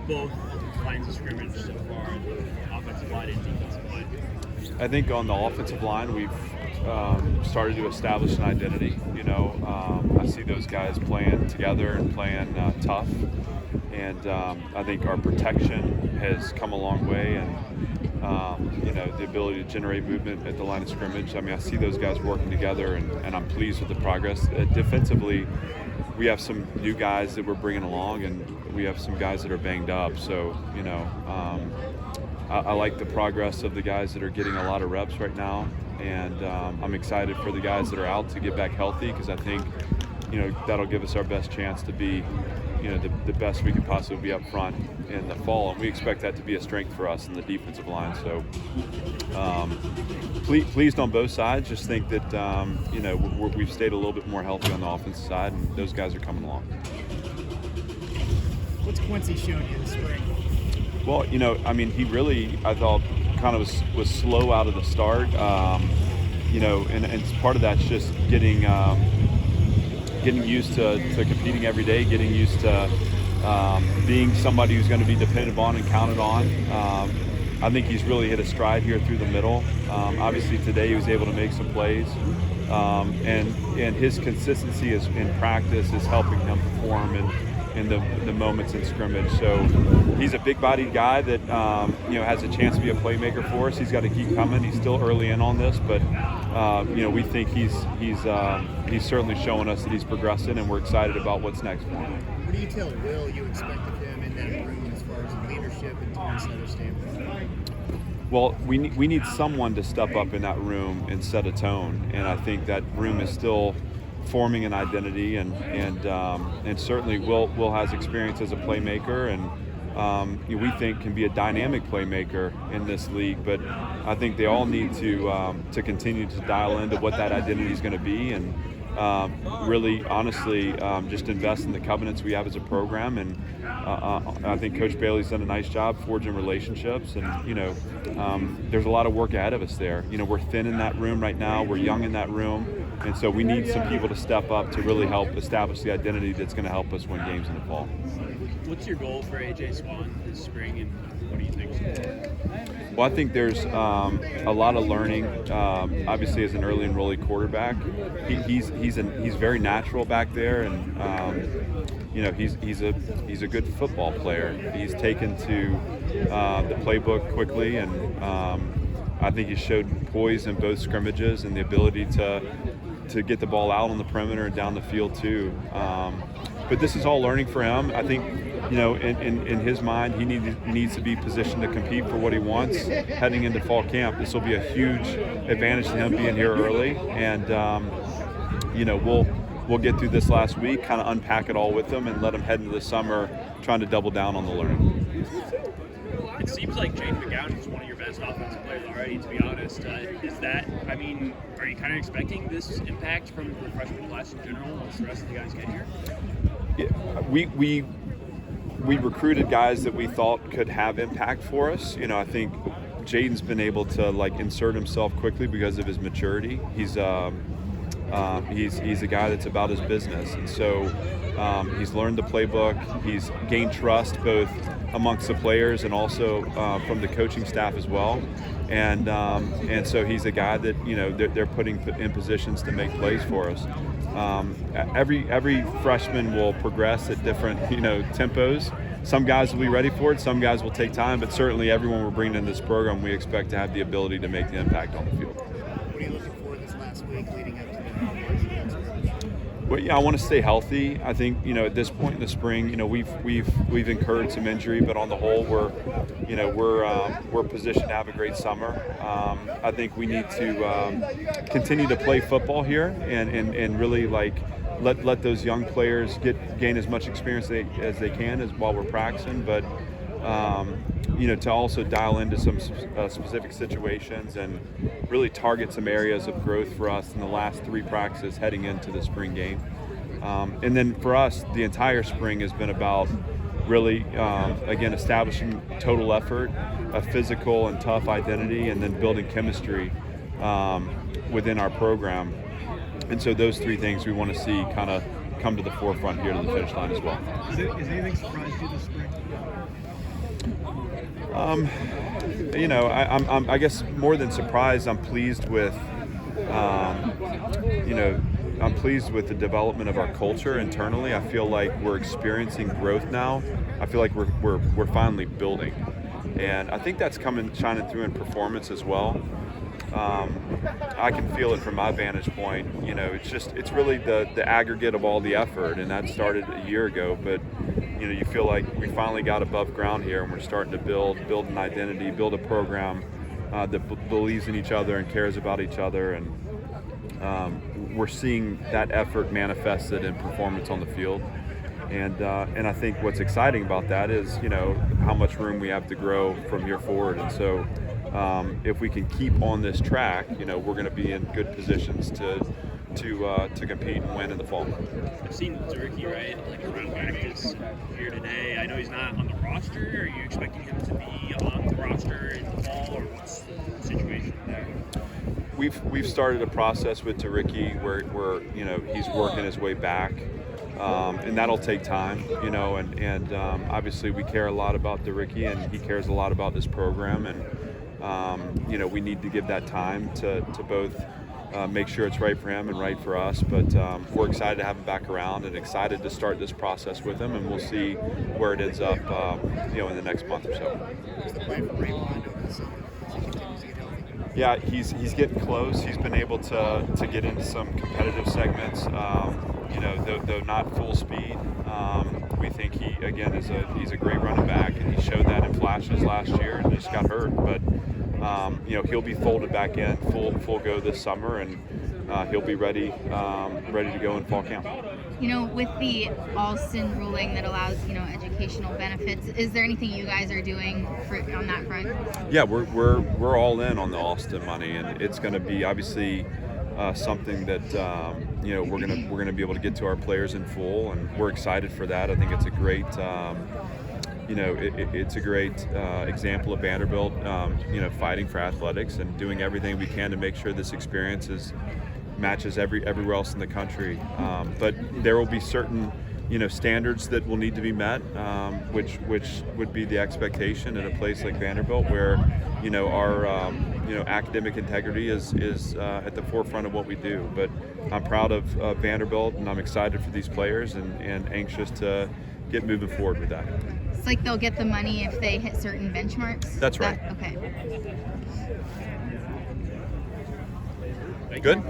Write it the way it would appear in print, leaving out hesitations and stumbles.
both lines of scrimmage so far, the offensive line and defensive line? I think on the offensive line, we've started to establish an identity. I see those guys playing together and playing tough, and I think our protection has come a long way, and the ability to generate movement at the line of scrimmage. I mean, I see those guys working together, and I'm pleased with the progress. Defensively, we have some new guys that we're bringing along, and we have some guys that are banged up. So, I like the progress of the guys that are getting a lot of reps right now, and I'm excited for the guys that are out to get back healthy, because I think, that'll give us our best chance to be, the best we can possibly be up front in the fall, and we expect that to be a strength for us in the defensive line. So, pleased on both sides. Just think that we've stayed a little bit more healthy on the offensive side, and those guys are coming along. What's Quincy shown you this spring? Well, he really, I thought, kind of was slow out of the start. And part of that's just getting used to competing every day, getting used to being somebody who's going to be depended on and counted on. I think he's really hit a stride here through the middle. Obviously today he was able to make some plays, and his consistency in practice is helping him perform in the moments in scrimmage. So he's a big-bodied guy that has a chance to be a playmaker for us. He's got to keep coming. He's still early in on this, but we think he's certainly showing us that he's progressing, and we're excited about what's next for him. What do you tell Will you expect of him in that room as far as leadership and tone setter standpoint? Well, we need someone to step up in that room and set a tone, and I think that room is still forming an identity, and certainly Will has experience as a playmaker, and we think can be a dynamic playmaker in this league. But I think they all need to continue to dial into what that identity is going to be, and really, honestly, just invest in the covenants we have as a program. And I think Coach Bailey's done a nice job forging relationships, and there's a lot of work ahead of us there. We're thin in that room right now. We're young in that room, and so we need some people to step up to really help establish the identity that's going to help us win games in the fall. What's your goal for A.J. Swan this spring, and what do you think? Well, I think there's a lot of learning. Obviously, as an early enrollee quarterback, he's very natural back there, and he's a good football player. He's taken to the playbook quickly, and I think he showed poise in both scrimmages and the ability to get the ball out on the perimeter and down the field too. But this is all learning for him. I think, in his mind, he needs to be positioned to compete for what he wants heading into fall camp. This will be a huge advantage to him being here early, and we'll get through this last week, kind of unpack it all with him, and let him head into the summer trying to double down on the learning. It seems like Jaden McGowan is one of your best offensive players already, to be honest. Are you kind of expecting this impact from the freshman class in general once the rest of the guys get here? Yeah, we recruited guys that we thought could have impact for us. I think Jaden's been able to insert himself quickly because of his maturity. He's a guy that's about his business, and so he's learned the playbook. He's gained trust both amongst the players and also from the coaching staff as well. And so he's a guy that they're putting in positions to make plays for us. Every freshman will progress at different tempos. Some guys will be ready for it. Some guys will take time. But certainly everyone we're bringing in this program, we expect to have the ability to make the impact on the field. What are you looking for this last week leading up to the Well, yeah, I want to stay healthy. I think at this point in the spring, we've incurred some injury, but on the whole, we're positioned to have a great summer. I think we need to continue to play football here and really let those young players gain as much experience as they can while we're practicing, but to also dial into some specific situations and really target some areas of growth for us in the last 3 practices heading into the spring game. And then for us, the entire spring has been about really, again, establishing total effort, a physical and tough identity, and then building chemistry within our program. And so those 3 things we want to see kind of come to the forefront here to the finish line as well. Has anything surprised you this spring? I guess more than surprised, I'm pleased with, I'm pleased with the development of our culture internally. I feel like we're experiencing growth now. I feel like we're finally building, and I think that's shining through in performance as well. I can feel it from my vantage point. It's really the aggregate of all the effort, and that started a year ago. But you feel like we finally got above ground here, and we're starting to build an identity, build a program that believes in each other and cares about each other, and we're seeing that effort manifested in performance on the field. And I think what's exciting about that is how much room we have to grow from here forward. And so if we can keep on this track, we're going to be in good positions to compete and win in the fall. I've seen Ricky, right? Like around practice here today. I know he's not on the roster. Are you expecting him to be on the roster in the fall, or what's the situation there? We've started a process with Ricky where he's working his way back. And that'll take time, and obviously we care a lot about Ricky, and he cares a lot about this program, and we need to give that time to both make sure it's right for him and right for us. But we're excited to have him back around and excited to start this process with him, and we'll see where it ends up, in the next month or so. Yeah, he's getting close. He's been able to get into some competitive segments. Though not full speed, we think he again he's a great running back, and he showed that in flashes last year and just got hurt. But he'll be folded back in full go this summer, and he'll be ready to go in fall camp. With the Alston ruling that allows educational benefits, is there anything you guys are doing on that front? Yeah, we're all in on the Alston money, and it's going to be obviously something that we're gonna be able to get to our players in full, and we're excited for that. I think it's a great it's a great example of Vanderbilt fighting for athletics and doing everything we can to make sure this experience matches everywhere else in the country. But there will be certain standards that will need to be met, which would be the expectation at a place like Vanderbilt, where our academic integrity is at the forefront of what we do. But I'm proud of Vanderbilt, and I'm excited for these players, and anxious to get moving forward with that. It's like they'll get the money if they hit certain benchmarks? That's right. Okay. Good?